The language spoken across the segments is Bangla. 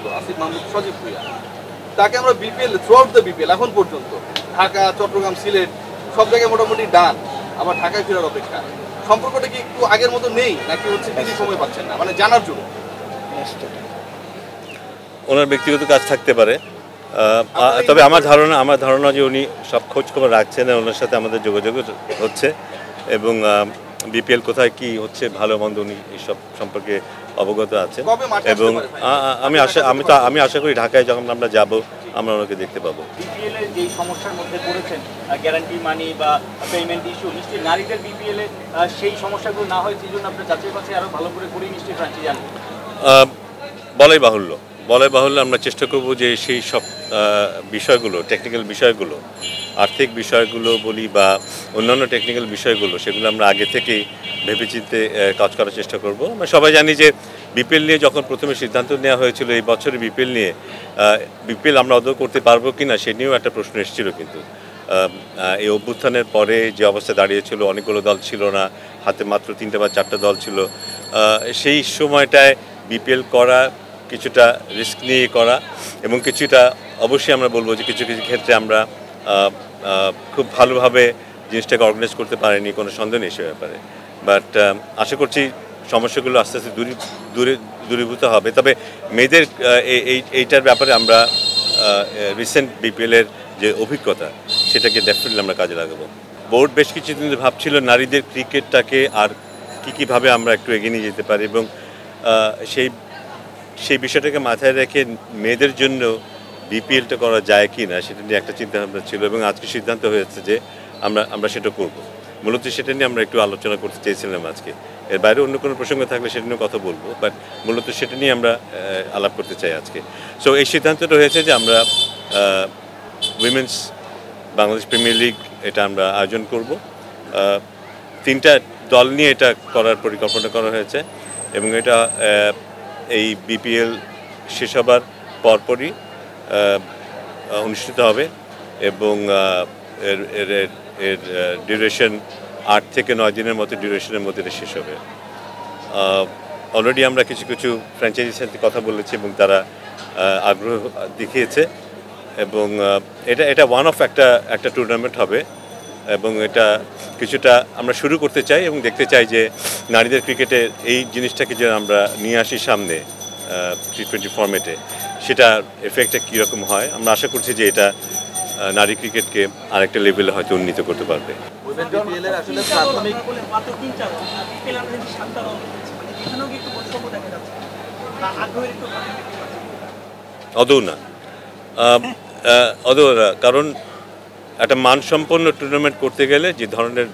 ছিল আসিফ মাহমুদ সজীব ভুঁইয়া, তাকে আমরা BPL through out the BPL এখন পর্যন্ত ঢাকা, চট্টগ্রাম, সিলেট সব জায়গায় মোটামুটি ডান, আবার ঢাকায় ফেরার অপেক্ষা। সম্পর্কটা কি একটু আগের মতো নেই নাকি হচ্ছে তিনি সময় পাচ্ছেন না, মানে জানার জন্য? ওনার ব্যক্তিগত কাজ থাকতে পারে, তবে আমার ধারণা যে উনি সব খোঁজ খবর রাখছেন, ওনার সাথে আমাদের যোগাযোগ হচ্ছে এবং বিপিএল কোথায় কি হচ্ছে ভালো মন্দ উনি এইসব সম্পর্কে অবগত আছেন। এবং আমি আশা করি ঢাকায় যখন আমরা যাব আমরা ওনাকে দেখতে পাবো। বিপিএল এর যেই সমস্যার মধ্যে পড়েছেন, গ্যারান্টি মানি বা পেমেন্ট ইস্যু, নিশ্চয়ই নারীদের বিপিএল এ সেই সমস্যাগুলো না হয়, সেই জন্য আপনার যাচাই বাছাই আরো ভালো করে নিশ্চয়ই ফ্রাঞ্চাইজি আনবেন। বলাই বাহুল্য আমরা চেষ্টা করব যে সেই সব বিষয়গুলো, টেকনিক্যাল বিষয়গুলো, আর্থিক বিষয়গুলো বলি বা অন্যান্য টেকনিক্যাল বিষয়গুলো, সেগুলো আমরা আগে থেকেই ভেবেচিন্তে কাজ করার চেষ্টা করব। আমরা সবাই জানি যে বিপিএল নিয়ে যখন প্রথমে সিদ্ধান্ত নেওয়া হয়েছিল এই বছরের বিপিএল আমরা আদৌ করতে পারবো কি না সে নিয়েও একটা প্রশ্ন এসেছিল, কিন্তু এই অভ্যুত্থানের পরে যে অবস্থা দাঁড়িয়েছিল, অনেকগুলো দল ছিল না, হাতে মাত্র 3টা বা 4টা দল ছিল, সেই সময়টায় বিপিএল করা কিছুটা রিস্ক নিয়ে করা এবং কিছুটা অবশ্যই আমরা বলবো যে কিছু কিছু ক্ষেত্রে আমরা খুব ভালোভাবে জিনিসটাকে অর্গানাইজ করতে পারিনি, কোনো সন্দেহ নেই সে ব্যাপারে। বাট আশা করছি সমস্যাগুলো আস্তে আস্তে দূরীভূত হবে। তবে মেয়েদের এইটার ব্যাপারে আমরা রিসেন্ট বিপিএলের যে অভিজ্ঞতা সেটাকে ডেফিনেটলি আমরা কাজে লাগাবো। বোর্ড বেশ কিছুদিন ভাবছিল নারীদের ক্রিকেটটাকে আর কীভাবে আমরা একটু এগিয়ে নিয়ে যেতে পারি এবং সেই বিষয়টাকে মাথায় রেখে মেয়েদের জন্য বিপিএলটা করা যায় কি না সেটা নিয়ে একটা চিন্তাভাবনা ছিল এবং আজকে সিদ্ধান্ত হয়েছে যে আমরা সেটা করব। মূলত সেটা নিয়ে আমরা একটু আলোচনা করতে চেয়েছিলাম আজকে। এর বাইরে অন্য কোনো প্রসঙ্গ থাকলে সেটা নিয়ে কথা বলবো, বাট মূলত সেটা নিয়ে আমরা আলাপ করতে চাই আজকে। সো এই সিদ্ধান্তটা হয়েছে যে আমরা উইমেন্স বাংলাদেশ প্রিমিয়ার লিগ এটা আমরা আয়োজন করব। 3টা দল নিয়ে এটা করার পরিকল্পনা করা হয়েছে এবং এটা এই বিপিএল শেষ হবার পরপরই অনুষ্ঠিত হবে এবং এর ডিউরেশন 8 থেকে 9 দিনের মতো ডিউরেশনের মধ্যে এটা শেষ হবে। অলরেডি আমরা কিছু ফ্র্যাঞ্চাইজির সাথে কথা বলেছি এবং তারা আগ্রহ দেখিয়েছে এবং এটা ওয়ান অফ একটা টুর্নামেন্ট হবে এবং এটা কিছুটা আমরা শুরু করতে চাই এবং দেখতে চাই যে নারীদের ক্রিকেটের এই জিনিসটাকে যে আমরা নিয়ে আসি সামনে T20 ফরম্যাটে, সেটার এফেক্টটা কীরকম হয়। আমরা আশা করছি যে এটা নারী ক্রিকেটকে আরেকটা লেভেলে হয়তো উন্নীত করতে পারবে। অদৌ না, কারণ একটা মানসম্পন্ন টুর্নামেন্ট করতে গেলে যে ধরনের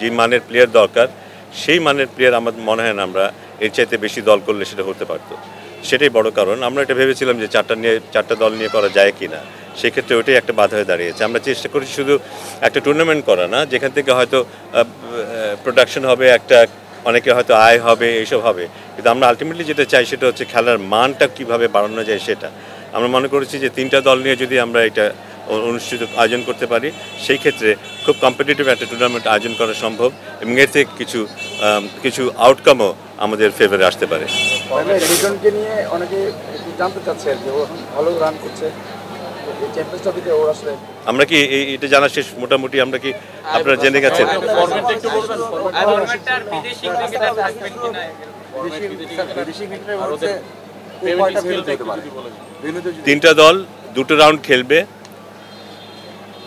যে মানের প্লেয়ার দরকার সেই মানের প্লেয়ার আমার মনে হয় না আমরা এর চাইতে বেশি দল করলে সেটা হতে পারতো। সেটাই বড় কারণ। আমরা এটা ভেবেছিলাম যে 4টা দল নিয়ে করা যায় কি না, সেক্ষেত্রে ওইটাই একটা বাধা হয়ে দাঁড়িয়েছে। আমরা চেষ্টা করেছি শুধু একটা টুর্নামেন্ট করা না, যেখান থেকে হয়তো প্রোডাকশন হবে, অনেকে হয়তো আয় হবে, এইসব হবে, কিন্তু আমরা আলটিমেটলি যেটা চাই সেটা হচ্ছে খেলার মানটা কীভাবে বাড়ানো যায় সেটা। আমরা মনে করেছি যে 3টা দল নিয়ে যদি আমরা এটা আয়োজন করতে পারি সেই ক্ষেত্রে খুব কম্পিটিটিভ একটা টুর্নামেন্ট আয়োজন করা সম্ভব এবং এর থেকে কিছু আউটকামও আমাদের ফেভারে আসতে পারে। লিটনকে নিয়ে অনেকে জানতে চাচ্ছে যে ও ভালো রান করছে, চ্যাম্পিয়ন্স ট্রফিতে ওর আসলে আমরা কি এটা জানা শেষ মোটামুটি? আমরা কি আপনারা জেনে গেছেন? 3টা দল 2টো রাউন্ড খেলবে,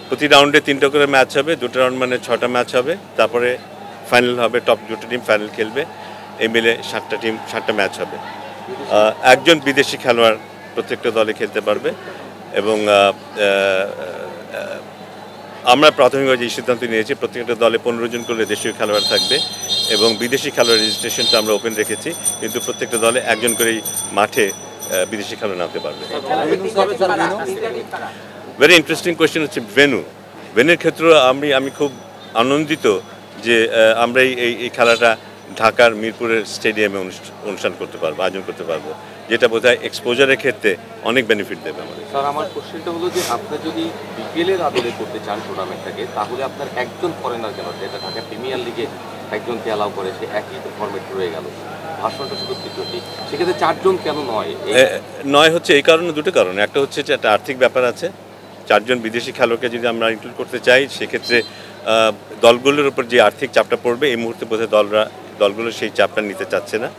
প্রতি রাউন্ডে 3টা করে ম্যাচ হবে, 2টো রাউন্ড মানে 6টা ম্যাচ হবে, তারপরে ফাইনাল হবে, টপ 2টো টিম ফাইনাল খেলবে, এই মিলে 7টা ম্যাচ হবে। একজন বিদেশি খেলোয়াড় প্রত্যেকটা দলে খেলতে পারবে এবং আমরা প্রাথমিকভাবে যে সিদ্ধান্ত নিয়েছি প্রত্যেকটা দলে 15 জন করে দেশীয় খেলোয়াড় থাকবে এবং বিদেশি খেলোয়াড় রেজিস্ট্রেশনটা আমরা ওপেন রেখেছি, কিন্তু প্রত্যেকটা দলে একজন করেই মাঠে বিদেশি খেলোয়াড় নামতে পারবে। ভেরি ইন্টারেস্টিং কোয়েশ্চেন হচ্ছে ভেন্যুর ক্ষেত্রে আমি খুব আনন্দিত যে আমরা এই খেলাটা ঢাকার মিরপুরের স্টেডিয়ামে অনুষ্ঠান করতে পারবো, আয়োজন করতে পারবো, যেটা বোধহয় এক্সপোজারের ক্ষেত্রে অনেক বেনিফিট দেবে আমাদের। স্যার, আমার কোশ্চেনটা হলো যে আপনি যদি বিপিএল এর আদলে করতে চান টুর্নামেন্টটাকে, তাহলে আপনার একজন ফরেনার কেন, যেটা ঢাকা প্রিমিয়ার লিগে একজনকে অ্যালাউ করে, সে একই ফরম্যাট রয়ে গেল, ভাষণটা শুধু T20, সেক্ষেত্রে 4 জন কেন নয়? নয় হচ্ছে এই কারণে, দুটো কারণে। একটা হচ্ছে যে একটা আর্থিক ব্যাপার আছে। 4 জন বিদেশি খেলোয়াড়কে যদি আমরা ইনক্লুড করতে চাই, সেক্ষেত্রে দলগুলোর উপর যে আর্থিক চাপটা পড়বে, এই মুহূর্তে বোধহয় দলগুলো সেই চাপটা নিতে চাচ্ছে না।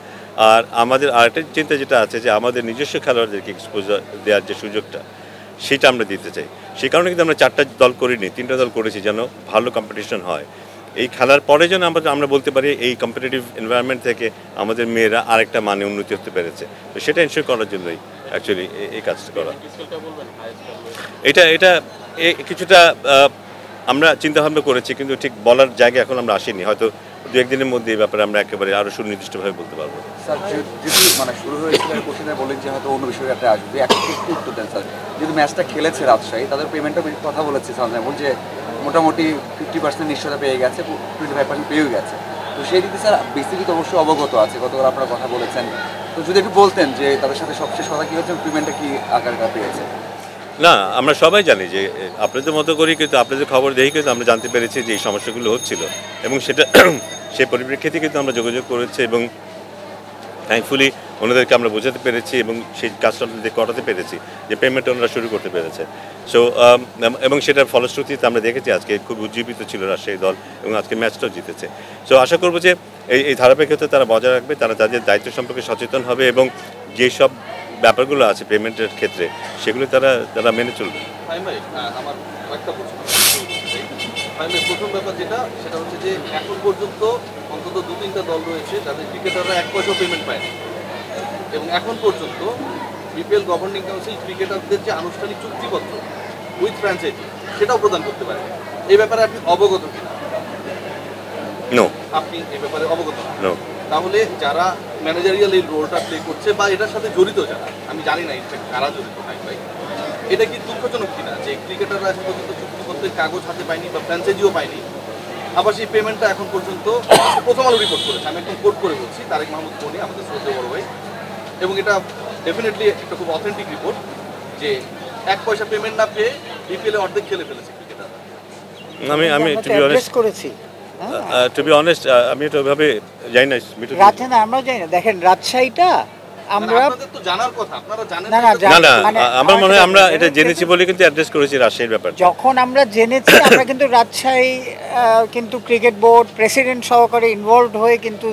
আর আমাদের আরেকটা চিন্তা যেটা আছে যে আমাদের নিজস্ব খেলোয়াড়দেরকে এক্সপোজার দেওয়ার যে সুযোগটা, সেটা আমরা দিতে চাই। সেই কারণে কিন্তু আমরা 4টা দল করিনি, 3টা দল করেছি, যেন ভালো কম্পিটিশন হয়। এই খেলার পরে যেন আমরা বলতে পারি এই কম্পিটিটিভ এনভায়রনমেন্ট থেকে আমাদের মেয়েরা আরেকটা মানে উন্নতি হতে পেরেছে। তো সেটা এনশিওর করার জন্যই অ্যাকচুয়ালি এই কাজটা করা। এটা কিছুটা আমরা চিন্তাভাবনা করেছি, কিন্তু ঠিক বলার জায়গায় এখন আমরা আসিনি। হয়তো 2-1 দিনের মধ্যে এই ব্যাপারে আমরা একেবারে আরও সুনির্দিষ্টভাবে বলতে পারবো। স্যার যদি মানে শুরু হয়েছিল কোচিনে বলেন যে হয়তো অন্য বিষয়টা আসবে, একটু উত্তর দেন স্যার। যদি ম্যাচটা খেলেছে রাজশাহী, তাদের পেমেন্টের কথা বলেছে সামনে, যে মোটামুটি 50% নিশ্চয়তা পেয়ে গেছে, 25% পেয়েও গেছে। তো সেই দিকে স্যার বিসিবি তো অবশ্যই অবগত আছে, গতকাল আপনারা কথা বলেছেন। তো যদি একটু বলতেন যে তাদের সাথে সবশেষ কথা কী হচ্ছে, পেমেন্টটা কী আকারটা পেয়েছে? না, আমরা সবাই জানি যে আপনাদের মতো করি, কিন্তু আপনাদের খবর দেখি কিন্তু আমরা জানতে পেরেছি যে এই সমস্যাগুলো হচ্ছিল, এবং সেটা সেই পরিপ্রেক্ষিতে কিন্তু আমরা যোগাযোগ করেছি এবং থ্যাঙ্কফুলি ওনাদেরকে আমরা বোঝাতে পেরেছি এবং সেই কাজটা করাতে পেরেছি যে পেমেন্ট ওনারা শুরু করতে পেরেছে। সো এবং সেটার ফলশ্রুতিতে আমরা দেখেছি আজকে খুব উজ্জীবিত ছিল রাজশাহী দল এবং আজকে ম্যাচটাও জিতেছে। সো আশা করবো যে এই ধারাবাহিকতা তারা বজায় রাখবে, তারা তাদের দায়িত্ব সম্পর্কে সচেতন হবে এবং যেসব ব্যাপারগুলো আছে পেমেন্টের ক্ষেত্রে সেগুলো তারা মেনে চলবে। আমার একটা প্রশ্ন, প্রথম ব্যাপার সেটা হচ্ছে যে এখন পর্যন্ত অন্তত 2-3টা দল রয়েছে যাদের ক্রিকেটাররা 1 পয়সাও পেমেন্ট পায়নি, এবং এখন পর্যন্ত বিপিএল গভর্নিং কাউন্সিল ক্রিকেটারদের যে আনুষ্ঠানিক চুক্তিপত্র উইথ ফ্র্যাঞ্চাইজি সেটাও প্রদান করতে পারে। এই ব্যাপারে আপনি অবগত কিনা? নো। আপনি এই ব্যাপারে অবগত না? তাহলে যারা ম্যানেজারিয়াল এই রোলটা প্লে করছে বা এটার সাথে জড়িত যারা, আমি জানি না ইনফ্যাক্ট কারা জড়িত নাই ভাই, এটা কি দুঃখজনক কিনা যে ক্রিকেটাররা এখন পর্যন্ত চুক্তিপত্রের কাগজ হাতে পায়নি বা ফ্র্যাঞ্চাইজিও পায়নি, আবার সেই পেমেন্টটা এখন পর্যন্ত প্রথম আলো রিপোর্ট করেছে, আমি একদম কোট করে বলছি, তারেক মাহমুদ মনি আমাদের শ্রদ্ধেয় বড় ভাই, এবং এটা ডেফিনেটলি একটা খুব অথেন্টিক রিপোর্ট যে 1 পয়সা পেমেন্ট না পেয়ে বিপিএলে অর্ধেক খেলে ফেলেছে ক্রিকেটাররা। আমি টু বি অনেস্ট আমি এটা ওইভাবে জানি না, আমরা জানি না। দেখেন রাজশাহীটা আমরা তো জানার কথা, আপনারা জানেন না, আমার মনে হয় আমরা এটা জেনেছি বলে কিন্তু অ্যাড্রেস করেছি রাজশাহীর ব্যাপারে। যখন আমরা জেনেছি আমরা কিন্তু রাজশাহী কিন্তু ক্রিকেট বোর্ড প্রেসিডেন্ট সহকারে ইনভলভ হয়ে কিন্তু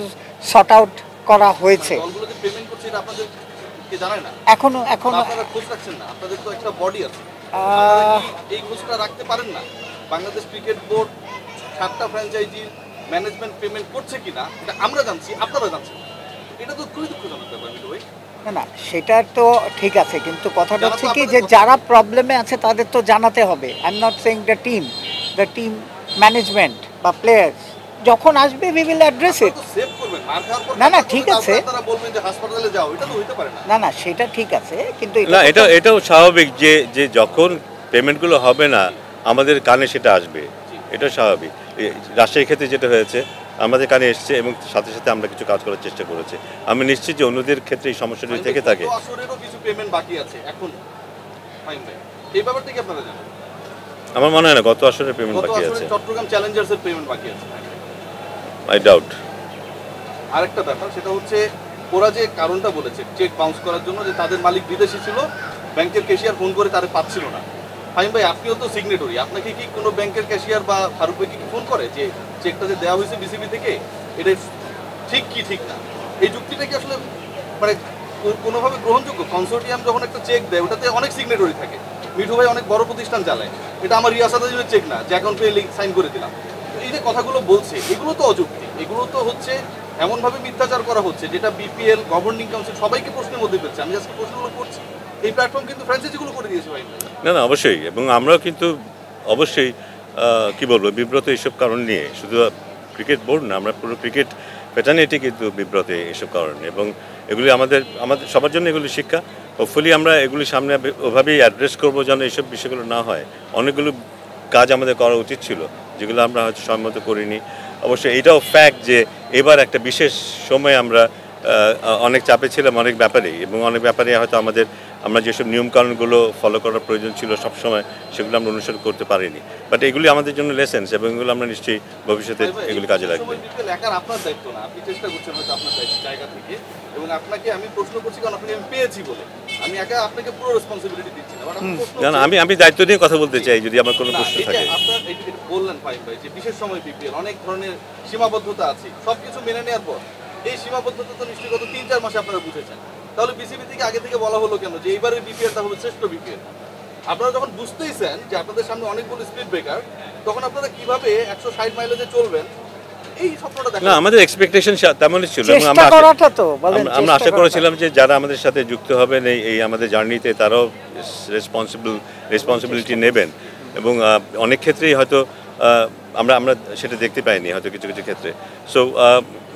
সর্ট আউট করা হয়েছে। দলগুলো যে পেমেন্ট করছে এটা আপনাদের কে জানায় না? এখনো আপনারা খোঁজ রাখছেন না? আপনাদের তো একটা বডি আছে, এই খোঁজটা রাখতে পারেন না? বাংলাদেশ ক্রিকেট বোর্ড 7টা ফ্র্যাঞ্চাইজির ম্যানেজমেন্ট পেমেন্ট করছে কিনা এটা আমরা জানছি, আপনারা জানছেন, এটা তো খুবই দুঃখজনক ব্যাপার মিঠু ভাই। না সেটা তো ঠিক আছে, কিন্তু কথাটা হচ্ছে কি যে যারা প্রবলেমে আছে তাদের তো জানাতে হবে। I am not saying the team management বা প্লেয়ার্স যখন আসবে উই উইল অ্যাড্রেস ইট। না ঠিক আছে, না সেটা ঠিক আছে, কিন্তু না এটাও স্বাভাবিক যে যখন পেমেন্টগুলো হবে না আমাদের কানে সেটা আসবে, এটা স্বাভাবিক। রাজশাহীর ক্ষেত্রে যেটা হয়েছে আমাদের কানে এসছে এবং সাথে সাথে আমরা কিছু কাজ করার চেষ্টা করেছি। আমি নিশ্চিত যে অন্যদের ক্ষেত্রে এই সমস্যাটি থেকে থাকে। আমার মনে হয় না গত আসরের পেমেন্ট বাকি আছে। চট্টগ্রাম চ্যালেঞ্জার্সের পেমেন্ট বাকি আছে। I doubt. আরেকটা ব্যাপার সেটা হচ্ছে ওরা যে কারণটা বলেছে চেক বাউন্স করার জন্য, যে তাদের মালিক বিদেশি ছিল, ব্যাংকের ক্যাশিয়ার ফোন করে তারা পাচ্ছিল না। ফাহিম ভাই আপনিও তো সিগনেটরি, আপনাকে কি কোনো ব্যাংকের ক্যাশিয়ার বা ফারুক ভাইকে কি ফোন করে যে চেকটা যে দেওয়া হয়েছে বিসিবি থেকে এটা ঠিক কি ঠিক না? এই যুক্তিটা কি আসলে মানে কোনোভাবে গ্রহণযোগ্য? কনসোর্টিয়াম যখন একটা চেক দেয় ওটাতে অনেক সিগনেটরি থাকে, মিঠু ভাই অনেক বড় প্রতিষ্ঠান চালায়, এটা আমার রিয়াসাতের চেক না যে অ্যাকাউন্ট পেয়ে সাইন করে দিলাম। এই যে কথাগুলো বলছে এগুলো তো অযৌক্তিক, এগুলো তো হচ্ছে এমনভাবে মিথ্যাচার করা হচ্ছে যেটা বিপিএল গভর্নিং কাউন্সিল সবাইকে প্রশ্নের মধ্যে ফেলছে। আমি আজকে প্রশ্নগুলো করছি, এই প্ল্যাটফর্ম কিন্তু ফ্র্যাঞ্চাইজিগুলো করে দিয়েছে ভাই। না অবশ্যই, এবং আমরাও কিন্তু অবশ্যই কি বলবো বিব্রত এইসব কারণ নিয়ে, শুধু ক্রিকেট বোর্ড না আমরা পুরো ক্রিকেট প্যাটার্নিটি কিন্তু বিব্রত এইসব কারণে, এবং এগুলি আমাদের সবার জন্য এগুলি শিক্ষা। হোপফুলি আমরা এগুলি সামনে ওভাবেই অ্যাড্রেস করবো যেন এইসব বিষয়গুলো না হয়। অনেকগুলো কাজ আমাদের করা উচিত ছিল যেগুলো আমরা হয়তো সম্মত করিনি। অবশ্যই এটাও ফ্যাক্ট যে এবার একটা বিশেষ সময় আমরা অনেক চাপে ছিলাম অনেক ব্যাপারেই, এবং অনেক ব্যাপারে হয়তো আমরা যেসব নিয়মকানুনগুলো ফলো করার প্রয়োজন ছিল সবসময় সেগুলো আমরা অনুসরণ করতে পারিনি। বাট এগুলি আমাদের জন্য লেসেন্স, এবং এগুলো আমরা নিশ্চয়ই ভবিষ্যতে এগুলি কাজে লাগবে। একার আপনার দায়িত্ব না, আপনি চেষ্টা করছেন হয়তো আপনার জায়গা থেকে, এবং আপনাকে আমি প্রশ্ন করছি কারণ আপনাকে আমি পেয়েছি বলে, আমি একা আপনাকে পুরো রেসপন্সিবিলিটি দিচ্ছি না। না না, আমি দায়িত্ব নিয়ে কথা বলতে চাই যদি আমার কোনো প্রশ্ন থাকে। আপনার এটা বললেন ফাহিম ভাই যে বিশেষ সময় বিপিএল অনেক ধরনের সীমাবদ্ধতা আছে, সবকিছু মেনে নেওয়ার পর এই সীমাবদ্ধতা তো নিশ্চয়ই গত 3-4 মাসে আপনারা বুঝেছেন, তাহলে বিসিবি থেকে আগে থেকে বলা হলো কেন যে এইবারের বিপিএলটা হবে শ্রেষ্ঠ বিপিএল? আপনারা যখন বুঝতেইছেন যে আপনাদের সামনে অনেকগুলো স্পিড ব্রেকার, তখন আপনারা কিভাবে 160 মাইলেজে চলবেন এই স্বপ্নটা দেখেন? না, আমাদের এক্সপেকটেশন তেমনই ছিল, এবং চেষ্টা করাটা তো বলেন, আমরা আশা চেষ্টা করেছিলাম যে যারা আমাদের সাথে যুক্ত হবেন এই আমাদের জার্নিতে তারাও রেসপন্সিবিলিটি নেবেন, এবং অনেক ক্ষেত্রেই হয়তো আমরা সেটা দেখতে পাইনি হয়তো কিছু কিছু ক্ষেত্রে। সো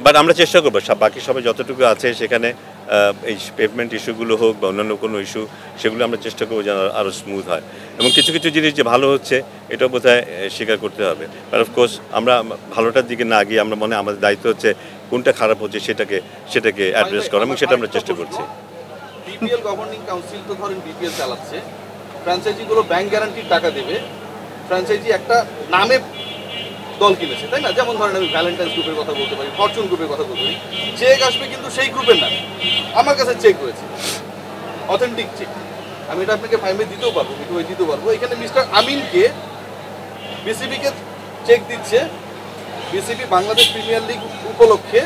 বাট আমরা চেষ্টা করবো বাকি সবাই যতটুকু আছে সেখানে এই পেভমেন্ট ইস্যুগুলো হোক বা অন্যান্য কোনো ইস্যু, সেগুলো আমরা চেষ্টা করবো যেন আরও স্মুথ হয়, এবং কিছু কিছু জিনিস যে ভালো হচ্ছে এটাও বোধহয় স্বীকার করতে হবে। বাট অফকোর্স আমরা ভালোটার দিকে না গিয়ে আমরা আমাদের দায়িত্ব হচ্ছে কোনটা খারাপ হচ্ছে সেটাকে অ্যাড্রেস করা, এবং সেটা আমরা চেষ্টা করছি। বিপিএল গভর্নিং কাউন্সিল তো ধরেন বিপিএল চালাচ্ছে, ফ্র্যাঞ্চাইজিগুলো ব্যাংক গ্যারান্টির টাকা দেবে, ফ্র্যাঞ্চাইজি একটা নামে দল কিনেছে, তাই না? যেমন ধরেন আমি ভ্যালেন্টাইন্স গ্রুপের কথা বলতে পারি, ফরচুন গ্রুপের কথা বলতে পারি, চেক আসবে কিন্তু সেই গ্রুপের নামে। আমার কাছে চেক রয়েছে, অথেন্টিক চেক, আমি এটা আপনাকে ফাইমে দিতেও পারবো, দিতেও পারবো। এখানে মিস্টার আমিনকে বিসিবিকে চেক দিচ্ছে, বিসিবি বাংলাদেশ প্রিমিয়ার লিগ উপলক্ষে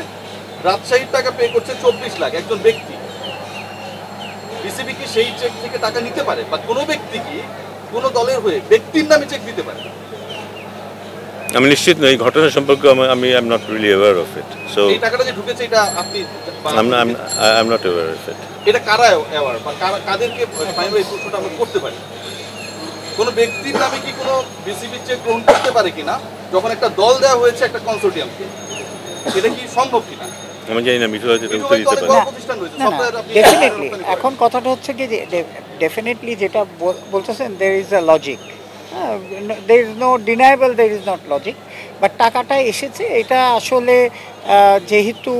রাজশাহীর টাকা পে করছে 24 লাখ একজন ব্যক্তি। বিসিবি কি সেই চেক থেকে টাকা নিতে পারে, বা কোনো ব্যক্তি কি কোনো দলের হয়ে ব্যক্তির নামে চেক দিতে পারে? আমি নিশ্চিত নই, এই ঘটনা সম্পর্কে আমি I am not really aware of it. So এই টাকাটা যে ঢুকেছে এটা আপনি I am not aware of it. এটা কারা অ্যাওয়ার বা কাদেরকে প্রাইমারি প্রশ্নটা আমরা করতে পারি? কোনো ব্যক্তির নামে কি কোনো বিসিবি চেক গ্রহণ করতে পারে কিনা যখন একটা দল দেওয়া হয়েছে একটা কনসোর্টিয়ামকে? এটা কি সম্ভব কিনা? আমি জানি না, মিঠু হয়তো উত্তর দিতে পারে। ডেফিনেটলি এখন কথাটা হচ্ছে কি যে ডেফিনেটলি যেটা বলতেছেন there is a logic, there is no deniable, there is not logic, but টাকাটা এসেছে এটা আসলে যেহেতু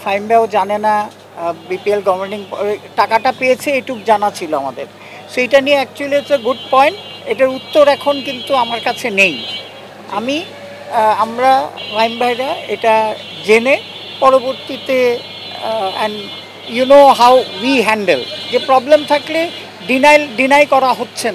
ফাইমবাও জানে না বিপিএল গভর্নিং টাকাটা পেয়েছে এটুক জানা ছিল আমাদের, সো এটা নিয়ে actually it's a good point. এটার উত্তর এখন কিন্তু আমার কাছে নেই। আমরা ফাইম ভাইরা এটা জেনে পরবর্তীতে and you know how we handle, যে প্রবলেম থাকলে ডিনাই করা হচ্ছে না,